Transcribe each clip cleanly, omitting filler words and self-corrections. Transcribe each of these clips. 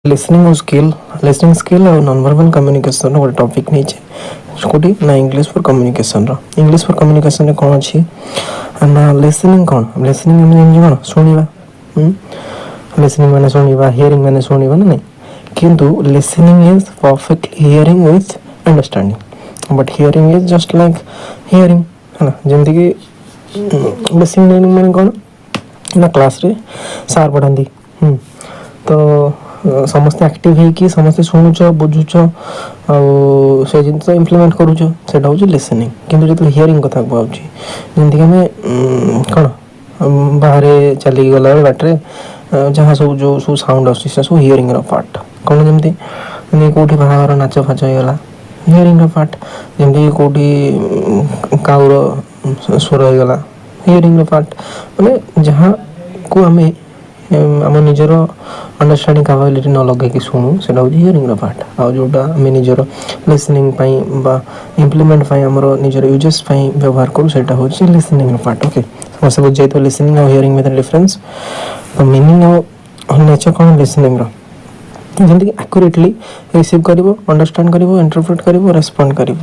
Listening skill और non verbal communication गोटे topic नहीं कौटी ना इंग्लिश फॉर कम्युनिकेशन रे कौन अच्छी ना लिसनिंग माने कौन शुणा लिसनिंग माने शुणा हियरिंग माने शुणा ना नहीं किंतु listening is perfectly hearing with understanding but hearing is just like hearing है ना जमती कि लिसनिंग माने कौन ना क्लास रे सार पढ़ाती तो समस्ते एक्टिव है कि समस्ते शुणुच बुझुच से जिन इम्प्लीमेंट करुच से लिसनिंग किंतु जो हियरिंग कथा कहूँ जमीक आम कौन बाहर चली गला बाटे जहाँ सब जो सब साउंड आस सब हियरिंग पार्ट कौन जमी कौटी बाहर नाच फाच होगा हियरिंग पार्ट जमी कौटी काउर स्वर होगा हियरिंग पार्ट मैंने जहाँ को आम आम निजर अंडरस्टैंडिंग कैपेबिलिटी न लगे शुणु से हियरिंग पार्ट आउ जोटा आम निजर लिसनिंग इम्प्लीमेंट आमर निजर यूजेस व्यवहार करूँ से हूँ लिसनिंग पार्ट ओके समस्त बुझे तो लिसनिंग और हियरिंग में डिफरेंस तो मीनिंग और नेचर कौन लिसनिंग जमीक एक्यूरेटली रिसीव कर अंडरस्टैंड कर इंटरप्रेट कर रेस्पॉन्ड कर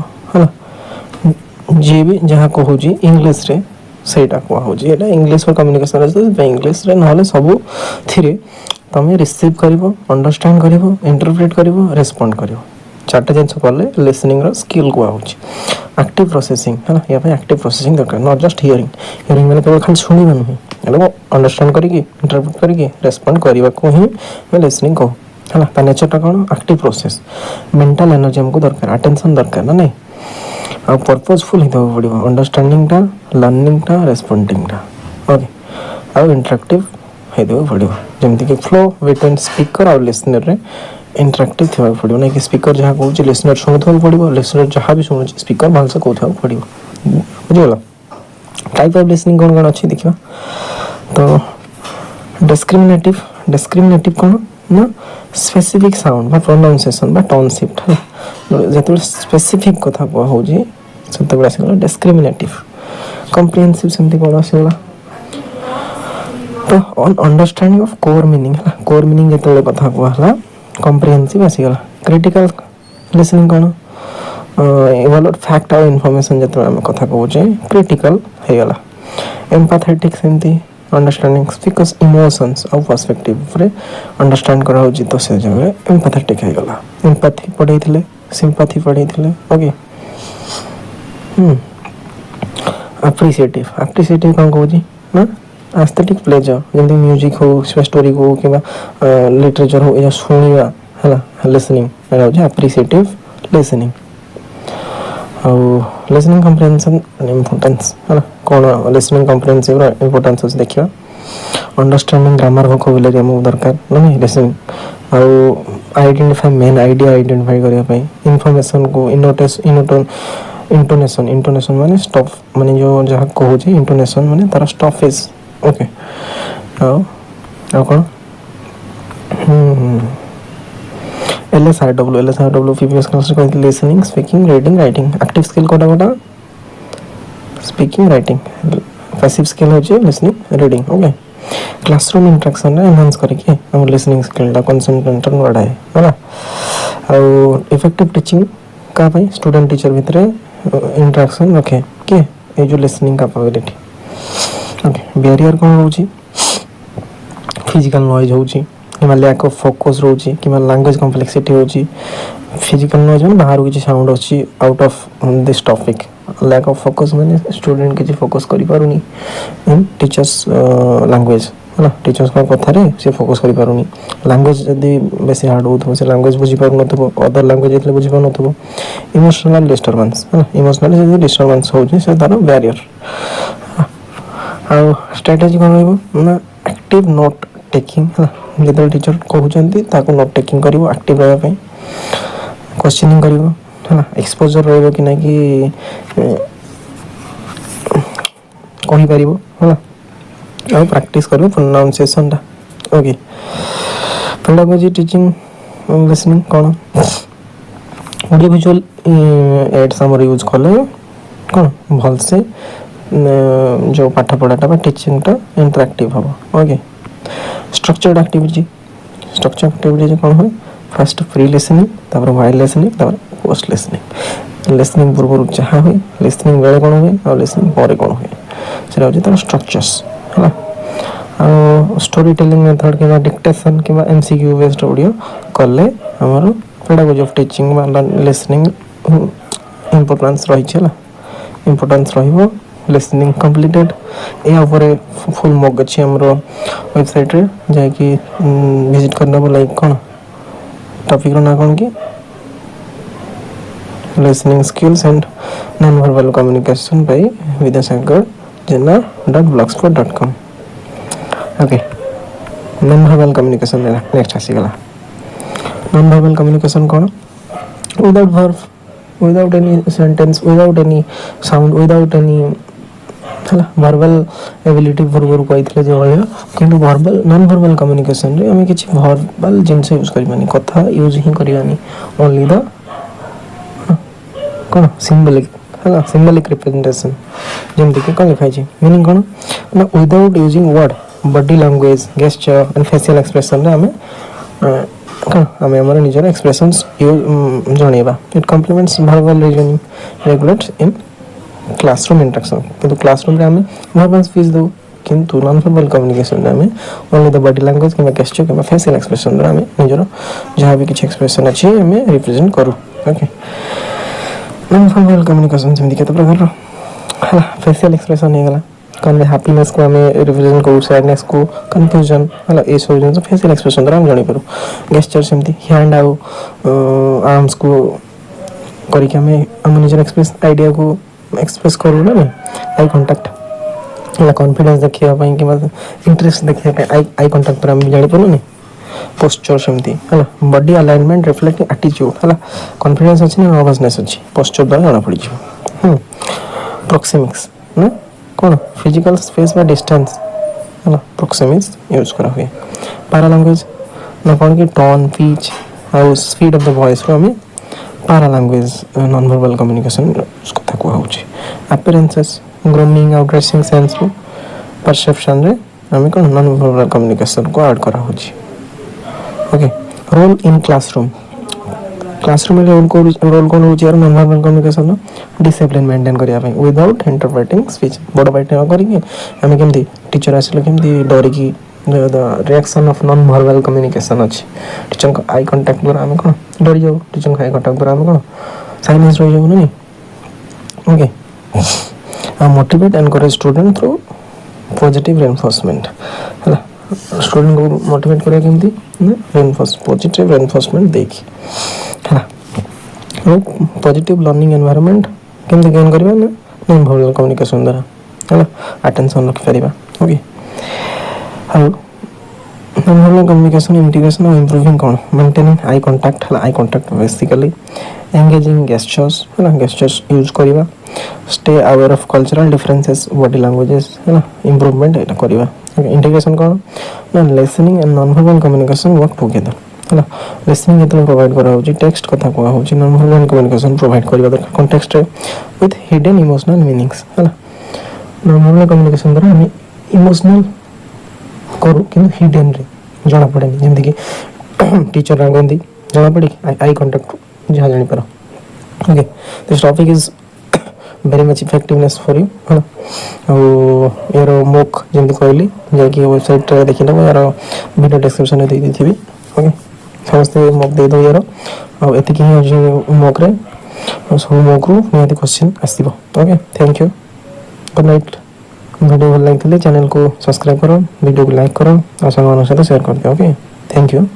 जी भी जहाँ कहूँ इंग्लिश रे सेटा कहूँ इंग्लिश फॉर कम्युनिकेशन इंग्लिश रे ना सब थी तुम रिसीव कर अंडरस्टैंड कर इंटरप्रेट कर रेस्पॉन्ड कर चार्टा जिन कले लिसनिंग स्किल कहूँ एक्टिव प्रोसेसिंग है ना या एक्टिव प्रोसेसिंग दरकार नॉट जस्ट हियरिंग हियरिंग मैंने केवल खाली शुणा नुहे अंडरस्टैंड करके इंटरप्रेट करके रेस्पॉन्ड करने को ही मैं लिसनिंग कहूँ है ना नेचरटा कौन एक्टिव प्रोसेस मेंटल एनर्जी हमको दरकार अटेंशन दरकार ना नहीं आ पर्पजफुल होता पड़ो अंडरस्टैंडिंग टा लर्निंग टा रेस्पॉन्डिंग टा ओके आ इंटरेक्टिव होता पड़ो जमती कि फ्लो बिटवीन स्पीकर और लिसनर रे इंटरेक्टिव थी पड़ो ना कि स्पीकर जहाँ कहूँ लिसनर शुणुवा पड़ो लिसनर जहाँ भी शुणु स्पीकर भलसे कहता पड़ो बुझीगल टाइप ऑफ लिसनिंग कौन कौन अच्छी देखा तो डिस्क्रिमिनेटिव कौन ना स्पेसिफिक साउंड बा प्रोनाउंसिएशन बा टोन शिफ्ट है जो स्पेसिफिक कथा कहूँ से आसगला डिस्क्रिमिनेटिव कम्प्रिहेंसिव सेमती कौन आसगला तो अंडरस्टैंडिंग ऑफ कोर मीनिंग जो कथा कहला कम्प्रिहेंसिव आसगला क्रिटिकल लिसनिंग कौन इवैल्यूएट फैक्ट और इनफॉरमेशन जो आम कथा कहूँ क्रिटिकल होगला एम्पैथेटिक सेमती अंडरस्टैंडिंग बिकॉज इमोशंस और पर्सपेक्टिव रे अंडरस्टैंड करा होची तो से जगह एम्पैथेटिक होगला एम्पैथी पढ़ाई सिंपैथी पढ़ाई ओके एप्रिसिएटिव कौन कहूँ ना एस्थेटिक प्लेजर जमी म्यूजिक हो स्टोरी हो कि लिटरेचर हो या शुणा है लिसनिंग एप्रिसिएटिव लिसनिंग और लिसनिंग कम्प्रिहेंशन इम्पोर्टेंस है ना कौन लिसनिंग कम्प्रिहेंसिव इम्पोर्टेंस अच्छे देखा अंडरस्टैंडिंग ग्रामर वोकाबुलरी आमको दरकार ना लिसनिंग और आइडेंटिफाई मेन आइडिया आइडेंटिफाई करने इनफॉरमेशन को इंटोनेशन माने स्टॉप माने जो जहाँ कहूँ इंटोनेशन माने तार स्टॉपेज ओके कौन LSRW प्रीवियस क्लास कहते listening speaking reading writing active skill कोटा स्पीकिंग राइटिंग पैसिव स्किल हो listening reading okay classroom interaction enhance करके हम लिसनिंग स्किल टा कंसंट्रेशन बढ़ाए है ना और इफेक्टिव टीचिंग का भाई स्टूडेंट टीचर भितर इंटरेक्शन रखे के ये जो लिसनिंग कैपेबिलिटी ओके बैरियर कौन होची फिजिकल नॉइज होची कि लैक ऑफ फोकस रोची कि लैंग्वेज कॉम्प्लेक्सिटी होची फिजिकल नॉइज में बाहर किसी साउंड अच्छी out of this topic lack of focus मैंने स्टूडेंट किसी फोकस करि पारुनी इन टीचर्स लैंग्वेज है ना टीचर्स का कथा रे से फोकस करि पारुनी लैंग्वेज जदी बेसी हार्ड होतो से लैंग्वेज बुझी पारु नथबो अदर लैंग्वेज एतले बुझी पारु नथबो इमोशनल डिस्टरबेंस है ना इमोशनल जदी डिस्टरबेंस होची से तार बैरियर आ स्ट्रेटजी कोन रहबो ना एक्टिव नोट टेकिंग है ना जो टीचर कहते ताको नोट टेकिंग कर एक्टिव रहा क्वेश्चनिंग कर है ना एक्सपोजर रही कि ना कि कहीपर है ना और प्रैक्टिस कर प्रोनाउंसिएशन टा ओके पेडागोजी टीचिंग लिसनिंग कौन ऑडियो विजुअल एड्स आमर यूज कले कौन भलसे जो पाठ पढ़ाटा टीचिंग टा इंटरेक्टिव हम ओके स्ट्रक्चर्ड स्ट्रक्चर एक्टिविटी कौन हुए फास्ट प्री लिसनिंग तापर वाइल लिसनिंग तापर पोस्ट लिसनिंग लिसनिंग पूर्व जहाँ हुए लिसनिंग बेले कौन हुए और लिसनिंग पर कौन हुए से तार स्ट्रक्चर्स है स्टोरी टेलिंग मेथड कि डिक्टेशन कि एमसीक्यू बेस्ड ऑडियो कले आमर pedagogy of teaching listening importance रही है इम्पोर्टेंस रहिबो लिसनिंग कंप्लीटेड या ऊपर फुल मॉक अच्छी आमर वेबसाइट रे जाकि विजिट करना लाइक कौन टॉपिक ना कौन कि listening skills and non verbal communication by Vidyasagar जेना.blogspot.com okay non verbal communication next आसीगला नॉन वर्बल कम्युनिकेशन कौन without verb without any sentence without any sound without any है वर्बल एबिलिटी पूर्व कही जो भाई कि वर्बल नॉन वर्बल कम्युनिकेशन रे आम कि वर्बल जिनस यूज करवानी कथा यूज ही करवानी ओनली द कौन सिंबलिक है सिंबलिक रिप्रेजेंटेशन जमती कि कौन लिखाई मीनिंग कौन ना without using word body language gesture and facial expression रे आमे कौन आम आम निजर एक्सप्रेशंस जनइबा it compliments verbal reasoning regulates in classroom interaction किंतु क्लासरूम रे आमे वर्बल स्पीच दो किंतु नॉन वर्बल कम्युनिकेशन रे आमे ओनली द बॉडी लैंग्वेज किंबा गेस्चर किंबा फेशियल एक्सप्रेशन रे आमे निजर जहाँ भी किछि एक्सप्रेशन अछि आमे रिप्रेजेंट करू ओके नॉन वर्बल कम्युनिकेशन जमती केते प्रकार है फेशियल एक्सप्रेशन हे गला कौन हैप्पीनेस को हमें रिप्रेजेंट करू सैडनेस को कंफ्यूजन है ए सब जिन फेशियल एक्सप्रेशन द्वारा हम जानी पारू गेस्चर सेमती हैंड आउ आर्म्स को करके हमें हम निजर एक्सप्रेस आइडिया को एक्सप्रेस करू ना आई कांटेक्ट है कॉन्फिडेंस देखिया पई कि इंटरेस्ट देखिया पई आई कांटेक्ट पर हम जानी पारू नहीं पोस्चर सेमती है बॉडी अलाइनमेंट रिफ्लेक्टिंग एटीट्यूड है कॉन्फिडेंस अच्छी ना नर्वसनेस अच्छी पोस्चर द्वारा जाना पड़ी प्रोक्सिमिक्स ना कौन फिजिकल स्पेस में डिस्टेंस है प्रोक्सिमिक्स यूज करा हुए पैरा लैंग्वेज ना कौन की टोन पिच और स्पीड ऑफ द वॉइस रो हमें paralanguage non verbal communication कथा को होची अपीयरेंसेस ग्रूमिंग और ड्रेसिंग सेंस रो परसेप्शन रे हमें कौन नॉन वर्बल कम्युनिकेशन को ऐड करा होची okay role in classroom classroom role कौन होची non verbal communication discipline maintain करिया पई विदाउट इंटरप्रेटिंग स्पीच बड़ बाइट न करिके हमें केमती टीचर आसिले केमती डरी की the reaction of non verbal communication अछि टीचर का आई कांटेक्ट द्वारा हम कोन डरी जाऊ टीचर का आई कांटेक्ट द्वारा हम कोन साइलेंस रह जाऊ नहीं okay motivate encourage student through positive reinforcement है स्टूडेंट को मोटिवेट करिया केमती रेनफोर्स पॉजिटिव रेनफोर्समेंट देखी है पॉजिटिव लर्निंग एनवायरनमेंट केमती गेन करबा ना नॉन वर्बल कम्युनिकेशन द्वारा है अटेंशन रखि परिबा okay how non verbal communication integration और इंप्रूविंग कौन maintaining eye contact basically engaging gestures है गेस्चर्स यूज करबा stay aware of cultural differences body languages है इंप्रूवमेंट एटा करबा इंटीग्रेशन कौन ना listening and non verbal communication work together है लिसनिंग जो प्रोवाइड करा होची टेक्स्ट कथा को होची नॉन वर्बल कम्युनिकेशन प्रोवाइड करबा दरकार कॉन्टेक्स्ट रे विथ हिडन इमोशनल मीनिंग्स है नॉन वर्बल कम्युनिकेशन द्वारा हम इमोशनल करू कि हिडन रे जाना पड़े जेमती कि टीचर रंगंदी जाना पड़ी आई कांटेक्ट जहाँ जानी पार okay this topic is very much effectiveness for you है यार मोक जमी कहली जाकि वेबसाइट देखना यार वीडियो डिस्क्रिप्शन दे दी थी ओके समस्ते मोक दे दो यार आती मोक रे सब मोक रु निहाती क्वेश्चन आसो okay thank you good night video भल लगी चैनल को सब्सक्राइब करो वीडियो को लाइक करो और साथ शेयर कर दियो ओके थैंक यू।